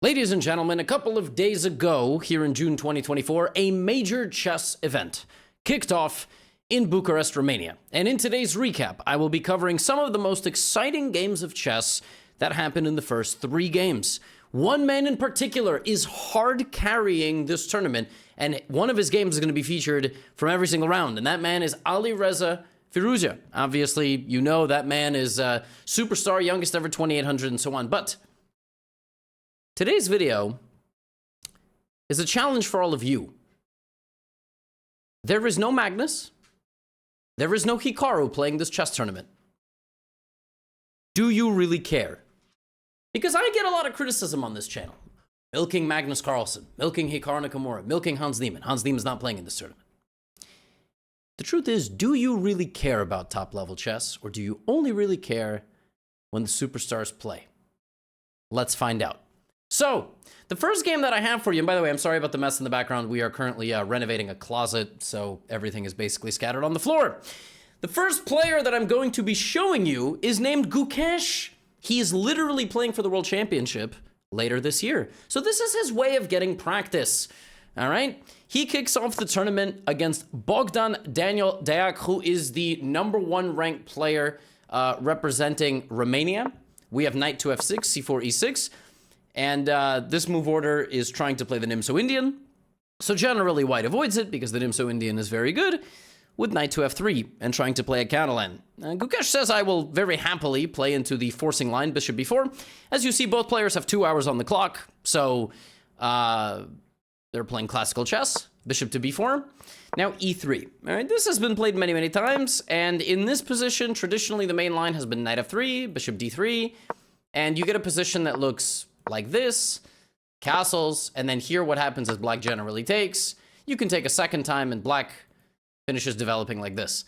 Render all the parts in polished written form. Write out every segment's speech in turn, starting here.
Ladies and gentlemen, a couple of days ago, here in June 2024, a major chess event kicked off in Bucharest, Romania. And in today's recap, I will be covering some of the most exciting games of chess that happened in the first 3 games. One man in particular is hard carrying this tournament, and one of his games is going to be featured from every single round, and that man is Alireza Firouzja. Obviously, you know that man is a superstar, youngest ever 2800 and so on, but today's video is a challenge for all of you. There is no Magnus. There is no Hikaru playing this chess tournament. Do you really care? Because I get a lot of criticism on this channel. Milking Magnus Carlsen, milking Hikaru Nakamura, milking Hans Niemann. Hans Niemann's not playing in this tournament. The truth is, do you really care about top-level chess, or do you only really care when the superstars play? Let's find out. So, the first game that I have for you, and by the way, I'm sorry about the mess in the background. We are currently renovating a closet, so everything is basically scattered on the floor. The first player that I'm going to be showing you is named Gukesh. He is literally playing for the World Championship later this year. So this is his way of getting practice, all right? He kicks off the tournament against Bogdan Daniel Deac, who is the #1 ranked player representing Romania. We have knight to f6, c4, e6. And this move order is trying to play the Nimzo-Indian. So generally white avoids it because the Nimzo-Indian is very good with knight to f3 and trying to play a counterline. Gukesh says I will very happily play into the forcing line, bishop b4. As you see, both players have 2 hours on the clock. So they're playing classical chess, bishop to b4. Now e3. All right, this has been played many, many times. And in this position, traditionally the main line has been knight f3, bishop d3. And you get a position that looks like this, castles, and then here what happens is black generally takes. You can take a second time and black finishes developing like this.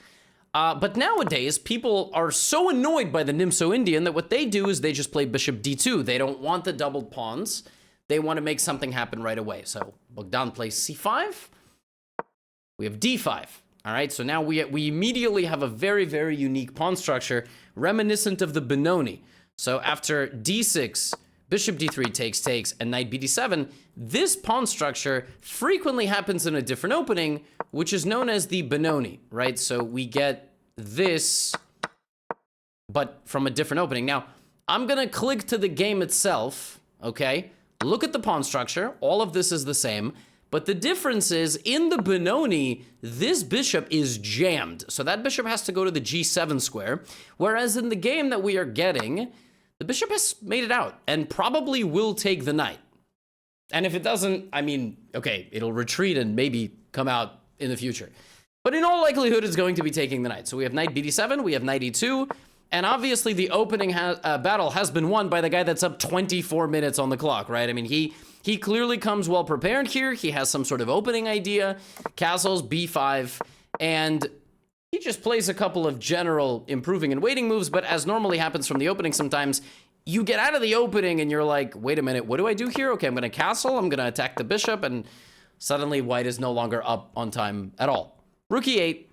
But nowadays, people are so annoyed by the Nimzo-Indian that what they do is they just play bishop d2. They don't want the doubled pawns. They want to make something happen right away. So Bogdan plays c5. We have d5. All right, so now we immediately have a very, very unique pawn structure reminiscent of the Benoni. So after d6, bishop d3 takes, and knight bd7, this pawn structure frequently happens in a different opening, which is known as the Benoni, right? So we get this, but from a different opening. Now, I'm going to click to the game itself, okay? Look at the pawn structure. All of this is the same, but the difference is in the Benoni, this bishop is jammed. So that bishop has to go to the g7 square, whereas in the game that we are getting, the bishop has made it out and probably will take the knight. And if it doesn't, I mean, okay, it'll retreat and maybe come out in the future. But in all likelihood, it's going to be taking the knight. So we have knight bd7, we have knight e2, and obviously the opening battle has been won by the guy that's up 24 minutes on the clock, right? I mean, he clearly comes well prepared here. He has some sort of opening idea, castles, b5, and he just plays a couple of general improving and waiting moves, but as normally happens from the opening sometimes, you get out of the opening and you're like, wait a minute, what do I do here? Okay, I'm going to castle, I'm going to attack the bishop, and suddenly white is no longer up on time at all. Rook e8,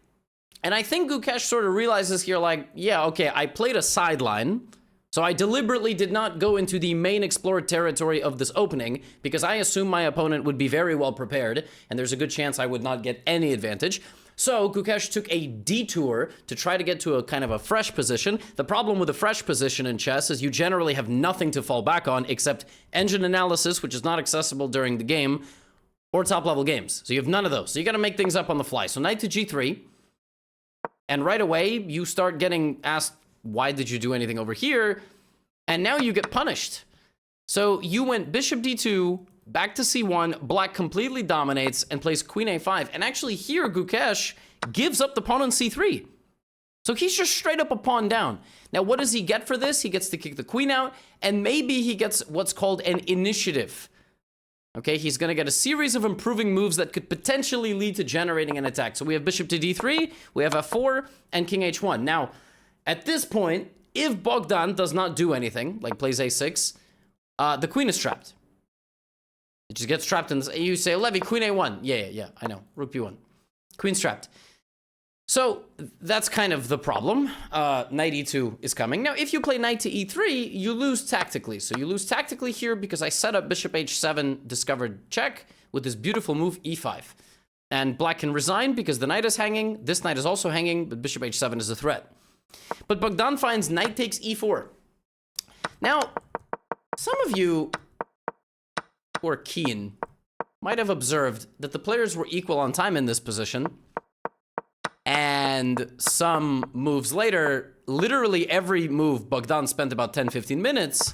and I think Gukesh sort of realizes here like, yeah, okay, I played a sideline, so I deliberately did not go into the main explored territory of this opening because I assumed my opponent would be very well prepared, and there's a good chance I would not get any advantage. So Gukesh took a detour to try to get to a kind of a fresh position. The problem with a fresh position in chess is you generally have nothing to fall back on except engine analysis, which is not accessible during the game, or top-level games. So you have none of those. So you got to make things up on the fly. So knight to g3, and right away you start getting asked, why did you do anything over here? And now you get punished. So you went bishop d2, back to c1, black completely dominates and plays queen a5. And actually here, Gukesh gives up the pawn on c3. So he's just straight up a pawn down. Now, what does he get for this? He gets to kick the queen out, and maybe he gets what's called an initiative. Okay, he's going to get a series of improving moves that could potentially lead to generating an attack. So we have bishop to d3, we have f4, and king h1. Now, at this point, if Bogdan does not do anything, like plays a6, the queen is trapped. It just gets trapped in this. You say, Levy, queen a1. Yeah, I know. Rook b1. Queen's trapped. So that's kind of the problem. Knight e2 is coming. Now, if you play knight to e3, you lose tactically. So you lose tactically here because I set up bishop h7 discovered check with this beautiful move e5. And black can resign because the knight is hanging. This knight is also hanging, but bishop h7 is a threat. But Bogdan finds knight takes e4. Now, some of you who are keen might have observed that the players were equal on time in this position. And some moves later, literally every move, Bogdan spent about 10-15 minutes.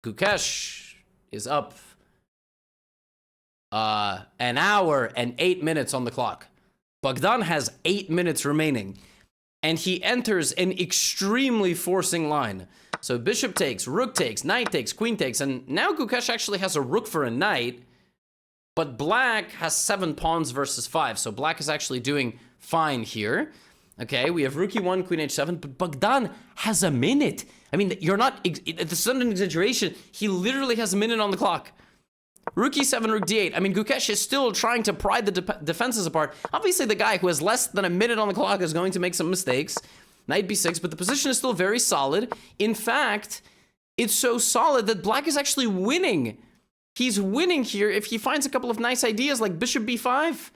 Gukesh is up an hour and 8 minutes on the clock. Bogdan has 8 minutes remaining. And he enters an extremely forcing line. So bishop takes, rook takes, knight takes, queen takes. And now Gukesh actually has a rook for a knight. But black has 7 pawns versus 5. So black is actually doing fine here. Okay, we have rook e1, queen h7. But Bogdan has a minute. I mean, you're not... This is not an exaggeration. He literally has a minute on the clock. Rook e7, rook d8. I mean, Gukesh is still trying to pry the defenses apart. Obviously, the guy who has less than a minute on the clock is going to make some mistakes. Knight b6, but the position is still very solid. In fact, it's so solid that black is actually winning. He's winning here if he finds a couple of nice ideas like bishop b5.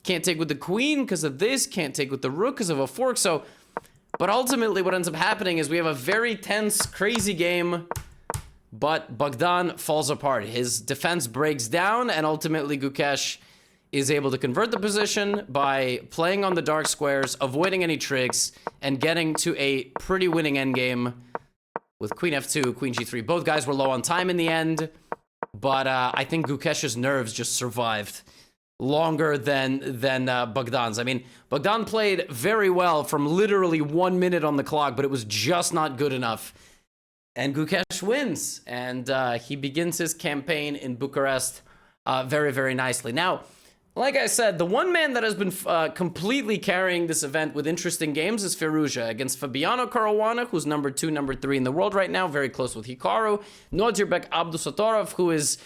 Can't take with the queen because of this. Can't take with the rook because of a fork. So, but ultimately what ends up happening is we have a very tense, crazy game. But Bogdan falls apart. His defense breaks down, and ultimately Gukesh is able to convert the position by playing on the dark squares, avoiding any tricks, and getting to a pretty winning endgame with queen f2, queen g3. Both guys were low on time in the end, but I think Gukesh's nerves just survived longer than Bogdan's. I mean, Bogdan played very well from literally 1 minute on the clock, but it was just not good enough. And Gukesh wins, and he begins his campaign in Bucharest very, very nicely. Now, like I said, the one man that has been completely carrying this event with interesting games is Firouzja against Fabiano Caruana, who's number 2, number 3 in the world right now, very close with Hikaru. Nodirbek Abdusattorov, who is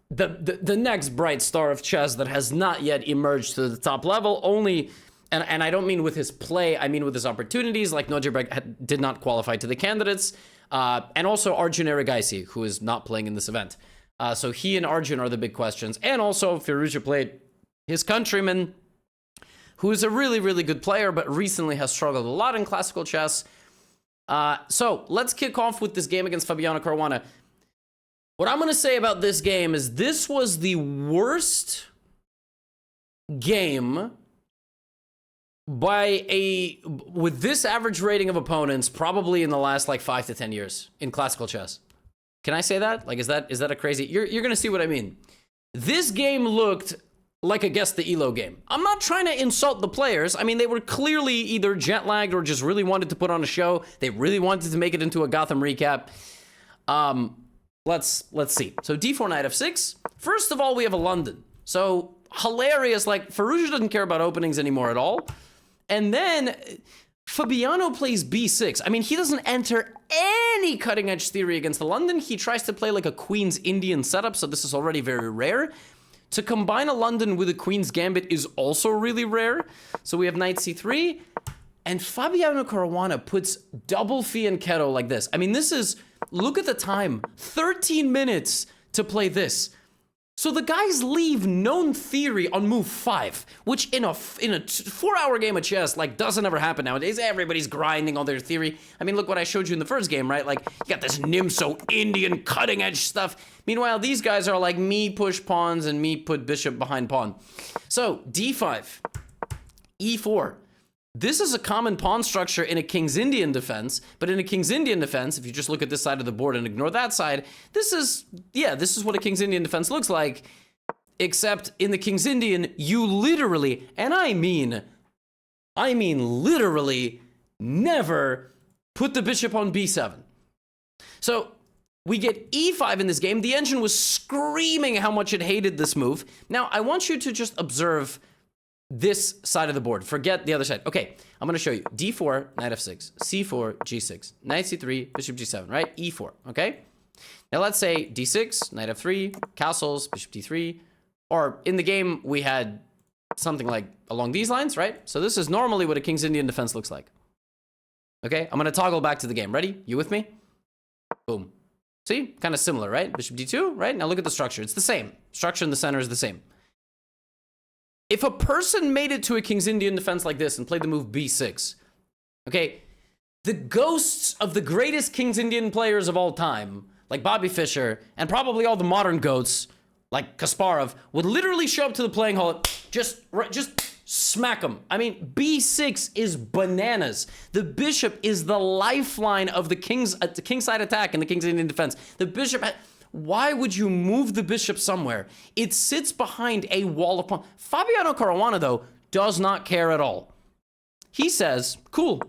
the next bright star of chess that has not yet emerged to the top level, only... And I don't mean with his play, I mean with his opportunities, like Nodirbek did not qualify to the candidates. And also Arjun Erigaisi, who is not playing in this event. So he and Arjun are the big questions. And also Firouzja played his countryman, who is a really, really good player, but recently has struggled a lot in classical chess. So let's kick off with this game against Fabiano Caruana. What I'm going to say about this game is this was the worst game with this average rating of opponents probably in the last like 5 to 10 years in classical chess. Can I say that? Like, is that a crazy... You're gonna see what I mean. This game looked like a guess the elo game. I'm not trying to insult the players. I mean, they were clearly either jet lagged or just really wanted to put on a show. They really wanted to make it into a Gotham recap. Let's see. So d4 knight f6. First of all, we have a London. So hilarious. Like, Firouzja doesn't care about openings anymore at all. And then Fabiano plays b6. I mean, he doesn't enter any cutting-edge theory against the London. He tries to play like a Queen's Indian setup, so this is already very rare. To combine a London with a Queen's Gambit is also really rare. So we have knight c3, and Fabiano Caruana puts double fianchetto like this. I mean, this is, look at the time, 13 minutes to play this. So the guys leave known theory on move 5, which in a 4-hour game of chess, like, doesn't ever happen nowadays. Everybody's grinding on their theory. I mean, look what I showed you in the first game, right? Like, you got this Nimso Indian cutting edge stuff. Meanwhile, these guys are like me push pawns and me put bishop behind pawn. So d5, e4. This is a common pawn structure in a King's Indian defense, but in a King's Indian defense, if you just look at this side of the board and ignore that side, this is what a King's Indian defense looks like, except in the King's Indian, you literally, and I mean literally, never put the bishop on b7. So we get e5 in this game. The engine was screaming how much it hated this move. Now, I want you to just observe this side of the board. Forget the other side. Okay, I'm going to show you. d4, knight f6, c4, g6, knight c3, bishop g7, right? e4, okay? Now let's say d6, knight f3, castles, bishop d3, or in the game we had something like along these lines, right? So this is normally what a King's Indian defense looks like. Okay, I'm gonna toggle back to the game. Ready? You with me? Boom. See? Kind of similar, right? Bishop d2, right? Now look at the structure. It's the same. Structure in the center is the same. If a person made it to a King's Indian defense like this and played the move b6, okay, the ghosts of the greatest King's Indian players of all time, like Bobby Fischer, and probably all the modern goats, like Kasparov, would literally show up to the playing hall, just smack him. I mean, b6 is bananas. The bishop is the lifeline of the kingside attack and the King's Indian defense. The bishop... Why would you move the bishop somewhere? It sits behind a wall of pawn. Fabiano Caruana, though, does not care at all. He says, cool,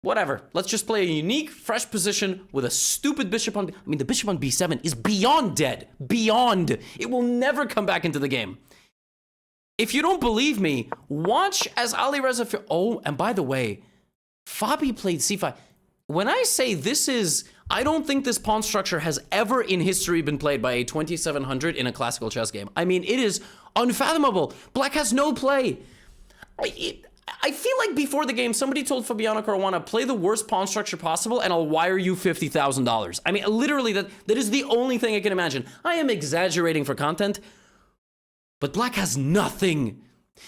whatever. Let's just play a unique, fresh position with a stupid bishop on... I mean, the bishop on b7 is beyond dead. Beyond. It will never come back into the game. If you don't believe me, watch as Alireza... Oh, and by the way, Fabi played c5. When I say this is... I don't think this pawn structure has ever in history been played by a 2700 in a classical chess game. I mean, it is unfathomable. Black has no play. I feel like before the game, somebody told Fabiano Caruana, play the worst pawn structure possible and I'll wire you $50,000. I mean, literally, that is the only thing I can imagine. I am exaggerating for content, but Black has nothing.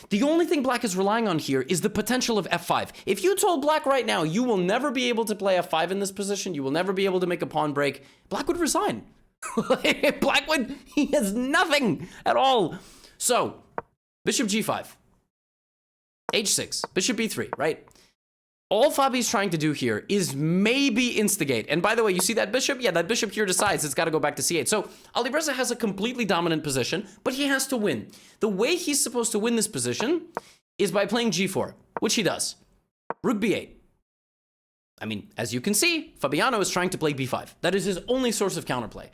The only thing Black is relying on here is the potential of f5. If you told Black right now, you will never be able to play f5 in this position, you will never be able to make a pawn break, Black would resign. Black would, he has nothing at all. So, bishop g5, h6, bishop b3, right? All Fabi's trying to do here is maybe instigate. And by the way, you see that bishop? Yeah, that bishop here decides it's got to go back to c8. So Alireza has a completely dominant position, but he has to win. The way he's supposed to win this position is by playing g4, which he does. Rook b8. I mean, as you can see, Fabiano is trying to play b5. That is his only source of counterplay.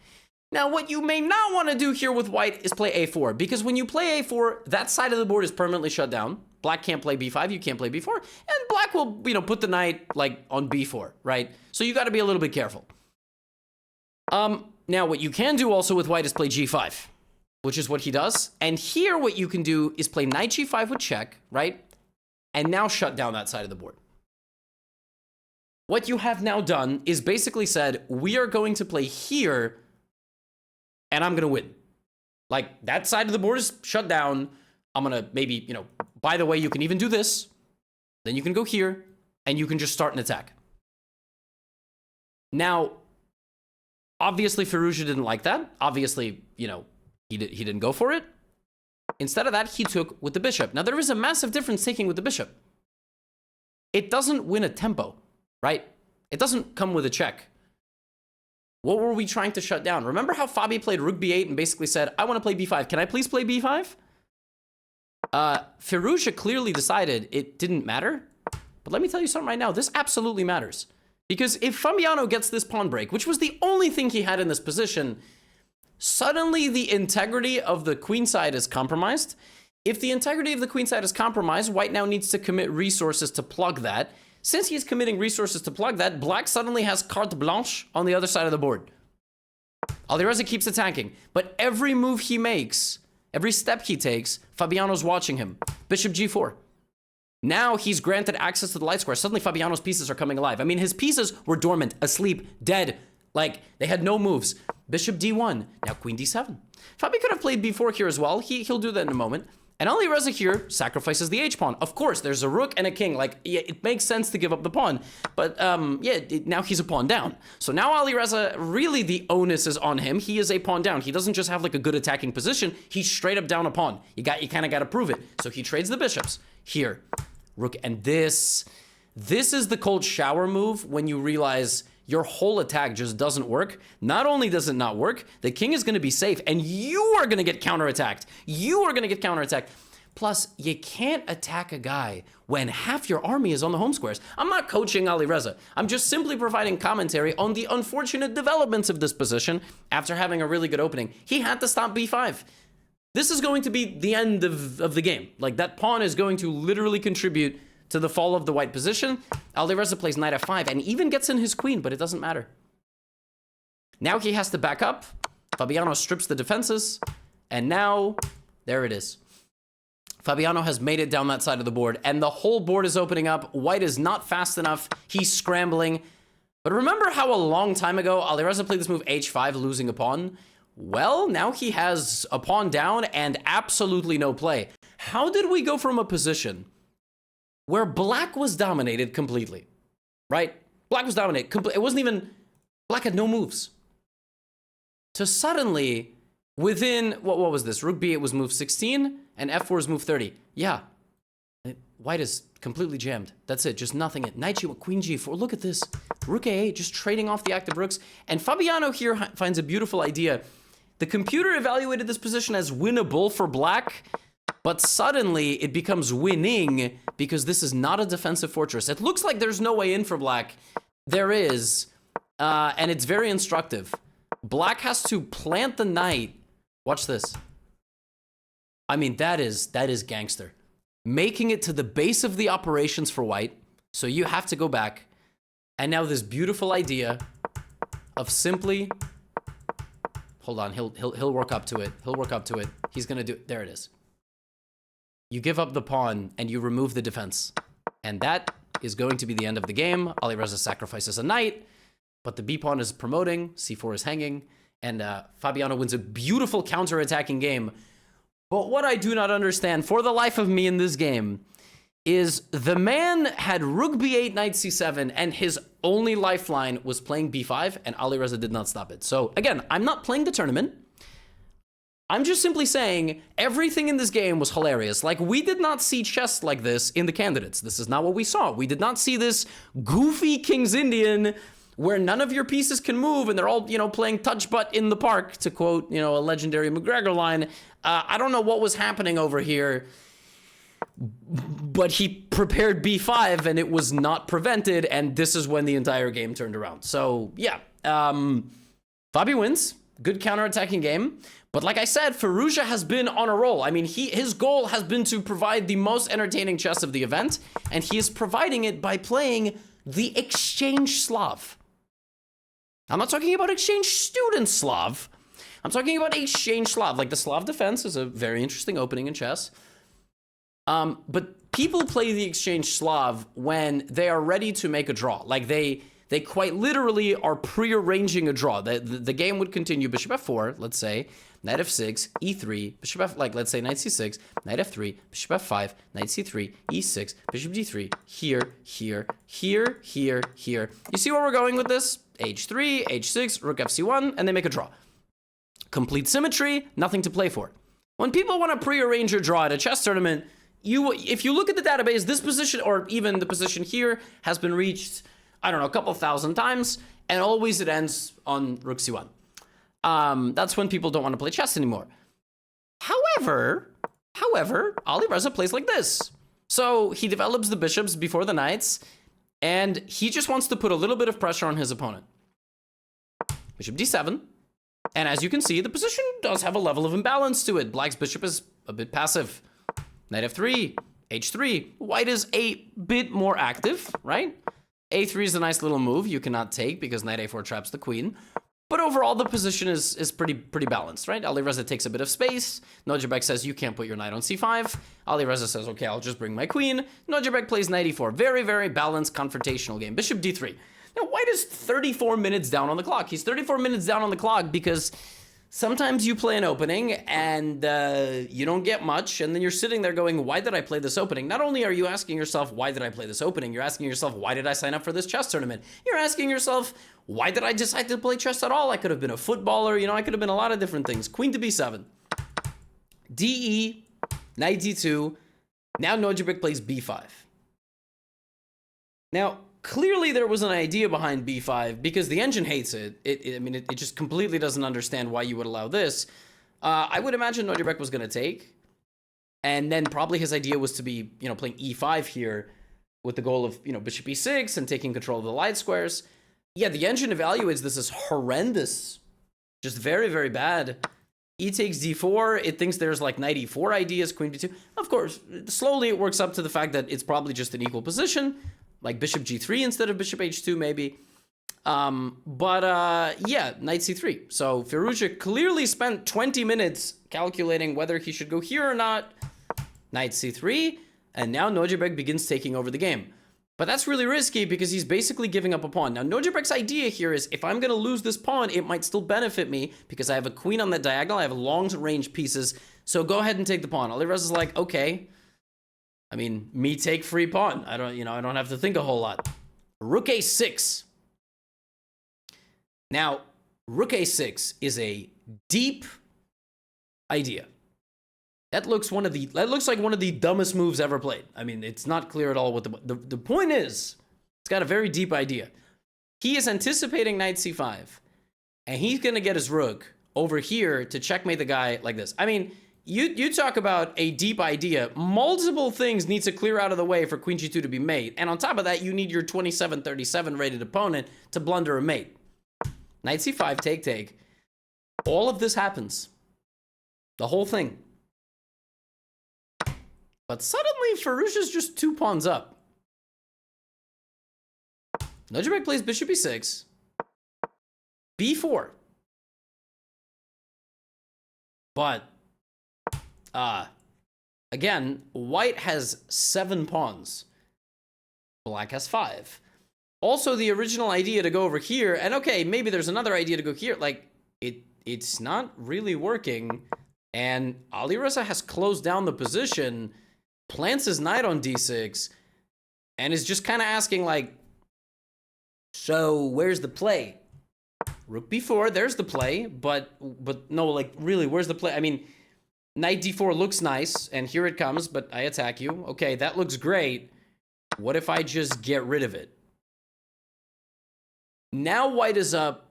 Now, what you may not want to do here with white is play a4, because when you play a4, that side of the board is permanently shut down. Black can't play b5, you can't play b4, and Black will, put the knight, like, on b4, right? So you got to be a little bit careful. Now, what you can do also with white is play g5, which is what he does. And here, what you can do is play knight g5 with check, right? And now shut down that side of the board. What you have now done is basically said, we are going to play here, and I'm going to win. Like, that side of the board is shut down. I'm going to maybe, by the way, you can even do this. Then you can go here, and you can just start an attack. Now, obviously, Firouzja didn't like that. Obviously, he didn't go for it. Instead of that, he took with the bishop. Now, there is a massive difference taking with the bishop. It doesn't win a tempo, right? It doesn't come with a check. What were we trying to shut down? Remember how Fabi played rook b8 and basically said, I want to play b5. Can I please play b5? Firouzja clearly decided it didn't matter. But let me tell you something right now. This absolutely matters. Because if Fabiano gets this pawn break, which was the only thing he had in this position, suddenly the integrity of the queenside is compromised. If the integrity of the queenside is compromised, white now needs to commit resources to plug that. Since he's committing resources to plug that, black suddenly has carte blanche on the other side of the board. Alireza keeps attacking, but every move he makes, every step he takes, Fabiano's watching him. Bishop g4. Now he's granted access to the light square. Suddenly Fabiano's pieces are coming alive. I mean, his pieces were dormant, asleep, dead. Like, they had no moves. Bishop d1. Now queen d7. Fabi could have played b4 here as well. He'll do that in a moment. And Alireza here sacrifices the h-pawn. Of course, there's a rook and a king. Like, yeah, it makes sense to give up the pawn. But, now he's a pawn down. So now Alireza, really the onus is on him. He is a pawn down. He doesn't just have, like, a good attacking position. He's straight up down a pawn. You kind of got to prove it. So he trades the bishops. Here. Rook. And this is the cold shower move when you realize your whole attack just doesn't work. Not only does it not work, the king is going to be safe, and you are going to get counterattacked. You are going to get counterattacked. Plus, you can't attack a guy when half your army is on the home squares. I'm not coaching Alireza. I'm just simply providing commentary on the unfortunate developments of this position after having a really good opening. He had to stop b5. This is going to be the end of the game. Like, that pawn is going to literally contribute to the fall of the white position. Alireza plays knight f5 and even gets in his queen, but it doesn't matter. Now he has to back up. Fabiano strips the defenses. And now, there it is. Fabiano has made it down that side of the board, and the whole board is opening up. White is not fast enough. He's scrambling. But remember how a long time ago, Alireza played this move h5, losing a pawn? Well, now he has a pawn down and absolutely no play. How did we go from a position where black was dominated completely, right? Black was dominated. It wasn't even... Black had no moves. To suddenly, within... What was this? Rook b8 was move 16, and f4 is move 30. Yeah. White is completely jammed. That's it. Just nothing. Knight g1, queen g4. Look at this. Rook a8, just trading off the active rooks. And Fabiano here finds a beautiful idea. The computer evaluated this position as winnable for black, but suddenly it becomes winning because this is not a defensive fortress. It looks like there's no way in for black. There is, and it's very instructive. Black has to plant the knight. Watch this. I mean, that is gangster. Making it to the base of the operations for white. So you have to go back. And now this beautiful idea of simply... Hold on, he'll work up to it. He'll work up to it. He's gonna do... There it is. You give up the pawn and you remove the defense. And that is going to be the end of the game. Alireza sacrifices a knight, but the b-pawn is promoting, c4 is hanging, and Fabiano wins a beautiful counter-attacking game. But what I do not understand for the life of me in this game is the man had rook b8, knight c7, and his only lifeline was playing b5, and Alireza did not stop it. So again, I'm not playing the tournament. I'm just simply saying everything in this game was hilarious. Like, we did not see chess like this in the candidates. This is not what we saw. We did not see this goofy King's Indian where none of your pieces can move and they're all, you know, playing touch butt in the park, to quote, you know, a legendary McGregor line. I don't know what was happening over here, but he prepared b5 and it was not prevented, and this is when the entire game turned around. So, yeah, Fabi wins. Good counterattacking game. But like I said, Firouzja has been on a roll. I mean, his goal has been to provide the most entertaining chess of the event, and he is providing it by playing the Exchange Slav. I'm not talking about Exchange Student Slav. I'm talking about Exchange Slav. Like, the Slav defense is a very interesting opening in chess. But people play the Exchange Slav when they are ready to make a draw. Like, they quite literally are pre-arranging a draw. The game would continue bishop f4, let's say, knight f6, e3, bishop f, like, let's say knight c6, knight f3, bishop f5, knight c3, e6, bishop d3, here, here, here, here, here. You see where we're going with this? h3, h6, rook fc1, and they make a draw. Complete symmetry, nothing to play for. When people want to pre-arrange your draw at a chess tournament, if you look at the database, this position, or even the position here, has been reached, I don't know, a couple thousand times, and always it ends on rook c1. That's when people don't want to play chess anymore. However, Alireza plays like this. So he develops the bishops before the knights, and he just wants to put a little bit of pressure on his opponent. Bishop d7. And as you can see, the position does have a level of imbalance to it. Black's bishop is a bit passive. Knight f3, h3. White is a bit more active, right? a3 is a nice little move you cannot take because knight a4 traps the queen. But overall, the position is pretty balanced, right? Alireza takes a bit of space. Nojibek says, you can't put your knight on c5. Alireza says, okay, I'll just bring my queen. Nojibek plays knight e4. Very, very balanced confrontational game. Bishop d3. Now, White is 34 minutes down on the clock. He's 34 minutes down on the clock because sometimes you play an opening and you don't get much, and then you're sitting there going, why did I play this opening? Not only are you asking yourself, why did I play this opening? You're asking yourself, why did I sign up for this chess tournament? You're asking yourself, why did I decide to play chess at all? I could have been a footballer, you know, I could have been a lot of different things. Queen to b7. de, knight d2. Now Nojibek plays b5. Now, clearly there was an idea behind b5 because the engine hates it. It just completely doesn't understand why you would allow this. I would imagine Nojibek was going to take. And then probably his idea was to be, you know, playing e5 here with the goal of, you know, bishop e6 and taking control of the light squares. Yeah, the engine evaluates this as horrendous. Just very, very bad. E takes d4. It thinks there's like knight e4 ideas, queen d2. Of course, slowly it works up to the fact that it's probably just an equal position. Like bishop g3 instead of bishop h2, maybe. Yeah, knight c3. So Firouzja clearly spent 20 minutes calculating whether he should go here or not. Knight c3, and now Nojibek begins taking over the game. But that's really risky because he's basically giving up a pawn. Now, Nojibek's idea here is if I'm going to lose this pawn, it might still benefit me because I have a queen on that diagonal. I have long-range pieces. So go ahead and take the pawn. Alireza's like, okay. I mean, me take free pawn. I don't have to think a whole lot. Rook a6. Now, Rook a6 is a deep idea. That looks like one of the dumbest moves ever played. I mean, it's not clear at all what the point is. It's got a very deep idea. He is anticipating knight c5, and he's going to get his rook over here to checkmate the guy like this. I mean, you talk about a deep idea. Multiple things need to clear out of the way for queen g2 to be made. And on top of that, you need your 27-37 rated opponent to blunder a mate. Knight c5, take. All of this happens. The whole thing. But suddenly, Firouzja's just 2 pawns up. Nojibek plays bishop e6. b4. But, again, white has 7 pawns. Black has 5. Also, the original idea to go over here, and okay, maybe there's another idea to go here. Like, it's not really working. And Alireza has closed down the position, plants his knight on d6, and is just kind of asking, like, so where's the play? Rook b4, there's the play, but no, like, really, where's the play? I mean, knight d4 looks nice, and here it comes, but I attack you. Okay, that looks great. What if I just get rid of it? Now white is up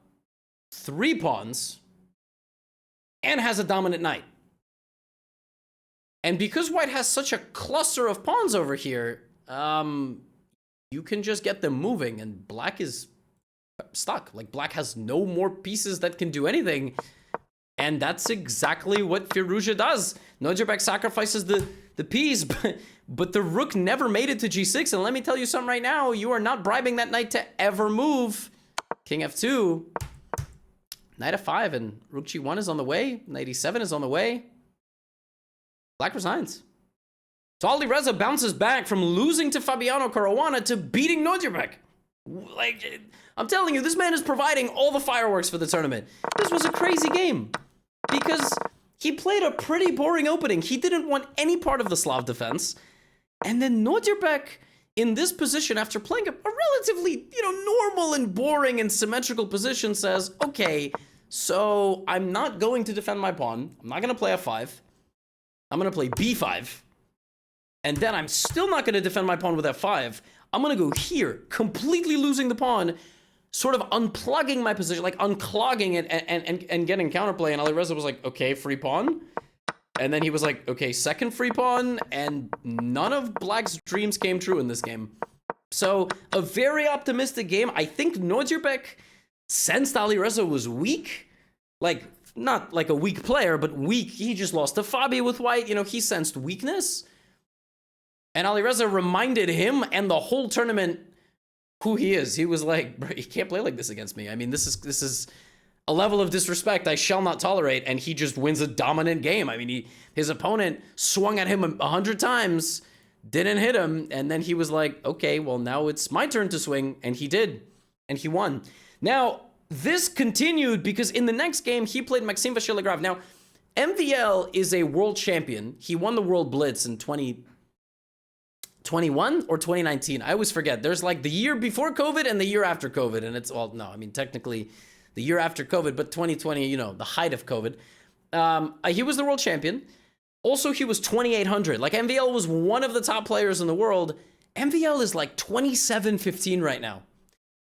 3 pawns and has a dominant knight. And because white has such a cluster of pawns over here, you can just get them moving, and black is stuck. Like, black has no more pieces that can do anything, and that's exactly what Firouzja does. Nojibek sacrifices the piece, but the rook never made it to g6, and let me tell you something right now, you are not bribing that knight to ever move. King f2, knight f5, and rook g1 is on the way, knight e7 is on the way. Black resigns. So Alireza bounces back from losing to Fabiano Caruana to beating Nojibek. Like, I'm telling you, this man is providing all the fireworks for the tournament. This was a crazy game because he played a pretty boring opening. He didn't want any part of the Slav defense. And then Nojibek, in this position, after playing a relatively, normal and boring and symmetrical position, says, okay, so I'm not going to defend my pawn. I'm not going to play f5. I'm going to play b5. And then I'm still not going to defend my pawn with f5. I'm going to go here, completely losing the pawn, sort of unplugging my position, like unclogging it and getting counterplay. And Alireza was like, okay, free pawn. And then he was like, okay, second free pawn. And none of black's dreams came true in this game. So a very optimistic game. I think Nojibek sensed Alireza was weak. Like, not like a weak player, but weak. He just lost to Fabi with white. He sensed weakness. And Alireza reminded him and the whole tournament who he is. He was like, bro, you can't play like this against me. I mean, this is a level of disrespect I shall not tolerate. And he just wins a dominant game. I mean, his opponent swung at him 100 times, didn't hit him. And then he was like, okay, well, now it's my turn to swing. And he did. And he won. Now, this continued because in the next game, he played Maxime Vachier-Lagrave. Now, MVL is a world champion. He won the World Blitz in 2021 or 2019. I always forget. There's like the year before COVID and the year after COVID. And it's all, no, I mean, technically the year after COVID, but 2020, the height of COVID. He was the world champion. Also, he was 2,800. Like, MVL was one of the top players in the world. MVL is like 27-15 right now.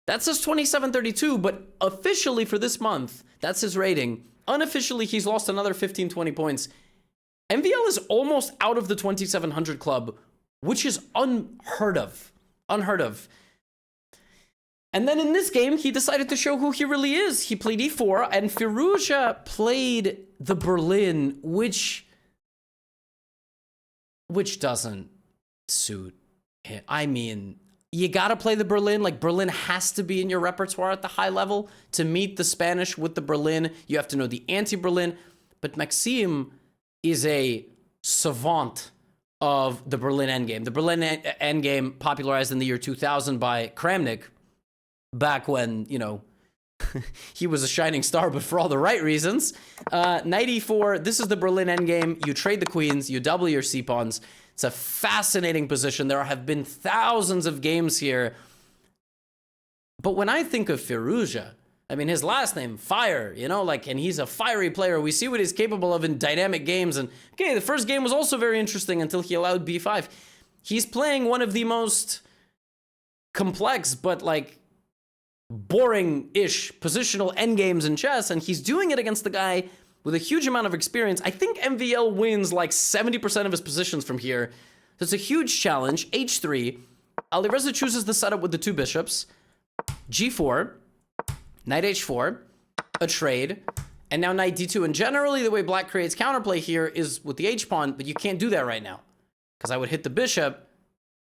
That says 27-32, but officially for this month, that's his rating. Unofficially, he's lost another 15-20 points. MVL is almost out of the 2,700 club, which is unheard of. Unheard of. And then in this game, he decided to show who he really is. He played e4, and Firouzja played the Berlin, which doesn't suit him. I mean, you gotta play the Berlin. Like, Berlin has to be in your repertoire at the high level. To meet the Spanish with the Berlin, you have to know the anti-Berlin. But Maxime is a savant of the Berlin Endgame. The Berlin Endgame, popularized in the year 2000 by Kramnik, back when, you know, he was a shining star, but for all the right reasons. Knight e4, this is the Berlin Endgame. You trade the queens, you double your c-pawns. It's a fascinating position. There have been thousands of games here. But when I think of Firouzja, I mean, his last name, Fire, you know, like, and he's a fiery player. We see what he's capable of in dynamic games. And, okay, the first game was also very interesting until he allowed b5. He's playing one of the most complex, but, like, boring-ish positional endgames in chess, and he's doing it against the guy with a huge amount of experience. I think MVL wins, like, 70% of his positions from here. So it's a huge challenge. h3. Alireza chooses the setup with the two bishops. g4. Knight h4, a trade, and now knight d2. And generally, the way black creates counterplay here is with the h-pawn, but you can't do that right now, because I would hit the bishop,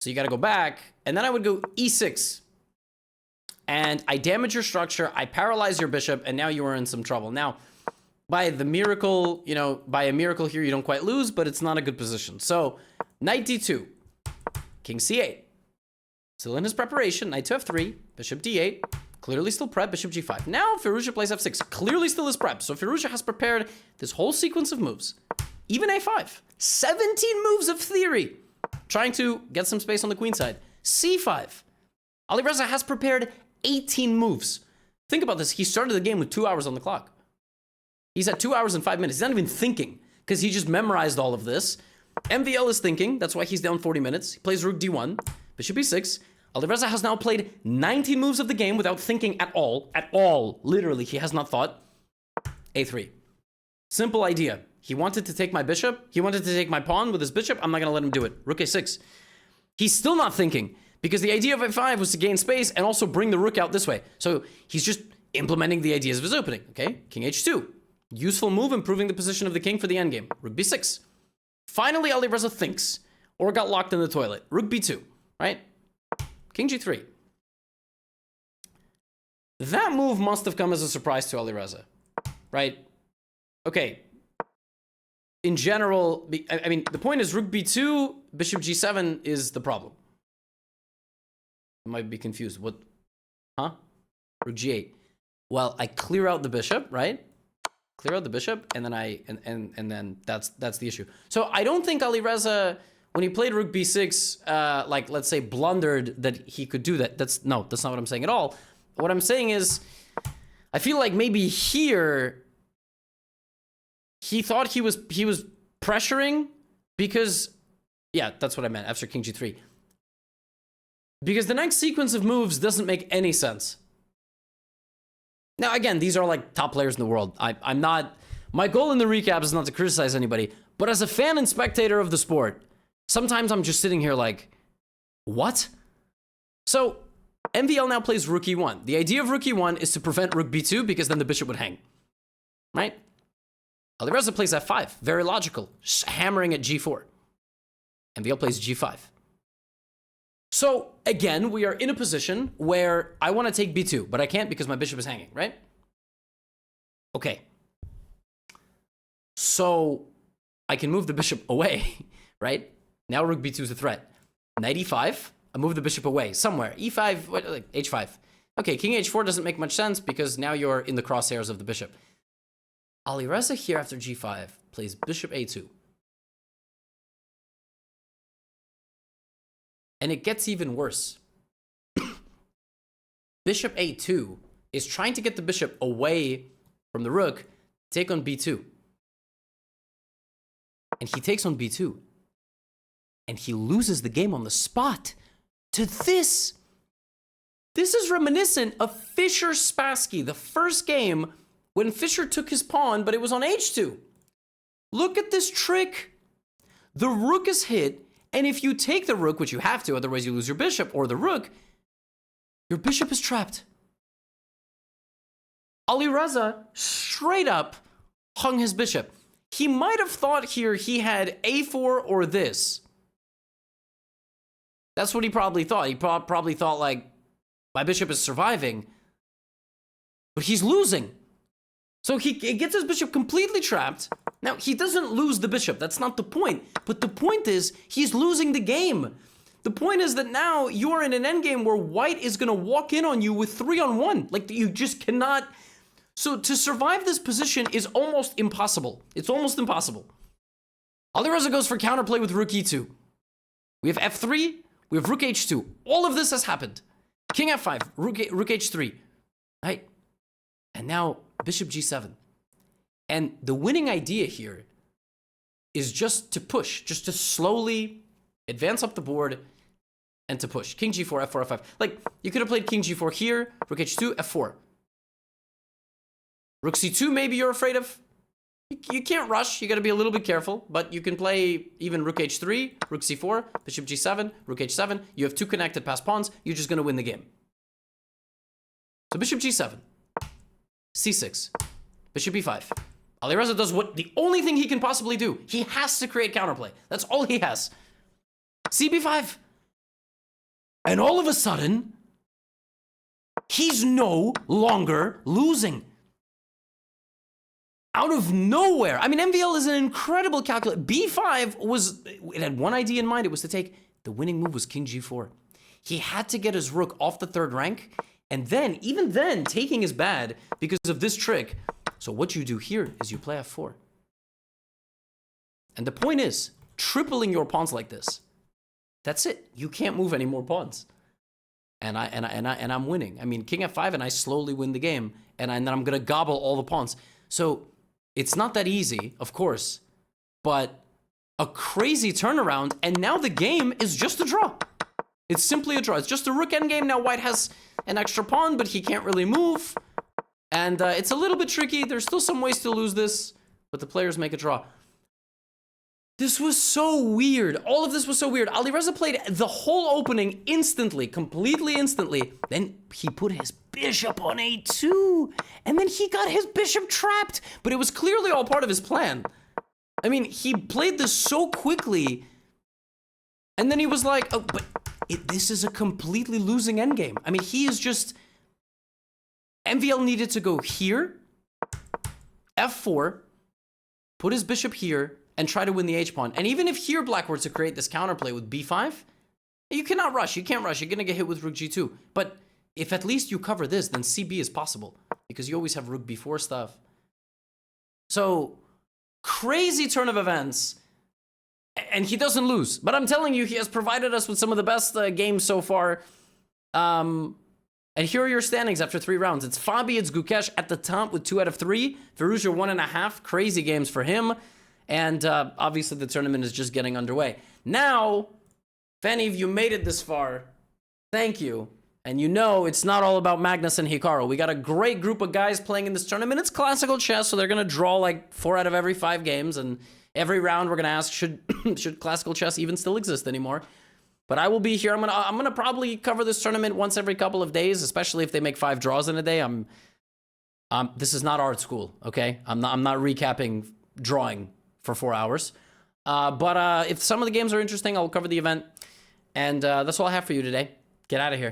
so you got to go back, and then I would go e6. And I damage your structure, I paralyze your bishop, and now you are in some trouble. Now, by the miracle, you know, by a miracle here, you don't quite lose, but it's not a good position. So, knight d2, king c8. Still in his preparation, knight to f3, bishop d8. Clearly still prep, bishop g5. Now Firouzja plays f6. Clearly still is prep. So Firouzja has prepared this whole sequence of moves. Even a5. 17 moves of theory. Trying to get some space on the queen side. c5. Alireza has prepared 18 moves. Think about this. He started the game with 2 hours on the clock. He's at 2 hours and 5 minutes. He's not even thinking, because he just memorized all of this. MVL is thinking. That's why he's down 40 minutes. He plays rook d1, bishop e6. Alireza has now played 19 moves of the game without thinking at all. At all. Literally, he has not thought. a3. Simple idea. He wanted to take my bishop. He wanted to take my pawn with his bishop. I'm not going to let him do it. Rook a6. He's still not thinking, because the idea of a5 was to gain space and also bring the rook out this way. So he's just implementing the ideas of his opening. Okay, king h2. Useful move, improving the position of the king for the endgame. Rook b6. Finally, Alireza thinks, or got locked in the toilet. Rook b2, right? King g3. That move must have come as a surprise to Alireza, right? Okay. In general, I mean, the point is rook b2, bishop g7 is the problem. I might be confused. What? Huh? Rook g8. Well, I clear out the bishop, right? Clear out the bishop, and then and then that's the issue. So I don't think Alireza, when he played rook b6, like, let's say, blundered that he could do that. That's not what I'm saying at all. What I'm saying is, I feel like maybe here he thought he was pressuring, because, yeah, that's what I meant, after king g3. Because the next sequence of moves doesn't make any sense. Now, again, these are like top players in the world. I'm not, my goal in the recap is not to criticize anybody, but as a fan and spectator of the sport, sometimes I'm just sitting here like, what? So, MVL now plays rook e1. The idea of rook e1 is to prevent rook b2, because then the bishop would hang, right? Alireza plays f5. Very logical. Hammering at g4. MVL plays g5. So, again, we are in a position where I want to take b2, but I can't because my bishop is hanging, right? Okay. So, I can move the bishop away, right? Now rook b2 is a threat. Knight e5. I move the bishop away somewhere. e5, what, like h5. Okay, king h4 doesn't make much sense because now you're in the crosshairs of the bishop. Alireza here after g5 plays bishop a2. And it gets even worse. Bishop a2 is trying to get the bishop away from the rook, take on b2. And he takes on b2. And he loses the game on the spot to this. This is reminiscent of Fischer-Spassky, the first game when Fischer took his pawn, but it was on h2. Look at this trick. The rook is hit, and if you take the rook, which you have to, otherwise you lose your bishop or the rook, your bishop is trapped. Alireza straight up hung his bishop. He might have thought here he had a4 or this. That's what he probably thought. He probably thought, like, my bishop is surviving, but he's losing. So he gets his bishop completely trapped. Now, he doesn't lose the bishop. That's not the point. But the point is, he's losing the game. The point is that now you're in an endgame where white is going to walk in on you with 3-on-1. Like, you just cannot... So to survive this position is almost impossible. It's almost impossible. Alireza goes for counterplay with rook e2. We have f3. We have rook h2. All of this has happened. King f5. Rook h3. Right? And now bishop g7. And the winning idea here is just to push. Just to slowly advance up the board and to push. King g4, f4, f5. Like, you could have played king g4 here. Rook h2, f4. Rook c2, maybe you're afraid of. You can't rush. You got to be a little bit careful. But you can play even rook h3, rook c4, bishop g7, rook h7. You have two connected passed pawns. You're just going to win the game. So bishop g7, c6, bishop e5. Alireza does what the only thing he can possibly do. He has to create counterplay. That's all he has. cb5. And all of a sudden, he's no longer losing. Out of nowhere. I mean, MVL is an incredible calculator. B5 was, it had one idea in mind. It was to take, the winning move was king g4. He had to get his rook off the third rank. And then, even then, taking is bad because of this trick. So what you do here is you play f4. And the point is, tripling your pawns like this, that's it. You can't move any more pawns. And I'm winning. I mean, king f5 and I slowly win the game. And then I'm going to gobble all the pawns. So it's not that easy, of course, but a crazy turnaround. And now the game is just a draw. It's simply a draw. It's just a rook endgame. Now white has an extra pawn, but he can't really move. And it's a little bit tricky. There's still some ways to lose this, but the players make a draw. This was so weird. All of this was so weird. Alireza played the whole opening instantly, completely instantly. Then he put his bishop on a2. And then he got his bishop trapped. But it was clearly all part of his plan. I mean, he played this so quickly. And then he was like, oh, but this is a completely losing endgame. I mean, he is just... MVL needed to go here, f4, put his bishop here, and try to win the h-pawn. And even if here black were to create this counterplay with b5, you cannot rush. You can't rush. You're going to get hit with rook g2. But if at least you cover this, then cb is possible. Because you always have rook b4 stuff. So, crazy turn of events. And he doesn't lose. But I'm telling you, he has provided us with some of the best games so far. And here are your standings after 3 rounds. It's Fabi, it's Gukesh at the top with 2 out of 3. Firouzja 1.5. Crazy games for him. And obviously the tournament is just getting underway. Now, if any of you made it this far, thank you. And you know it's not all about Magnus and Hikaru. We got a great group of guys playing in this tournament. It's classical chess, so they're going to draw like 4 out of every 5 games. And every round we're going to ask, should classical chess even still exist anymore? But I will be here. I'm gonna probably cover this tournament once every couple of days, especially if they make 5 draws in a day. This is not art school, okay? I'm not recapping drawing for 4 hours. But if some of the games are interesting, I'll cover the event. And that's all I have for you today. Get out of here.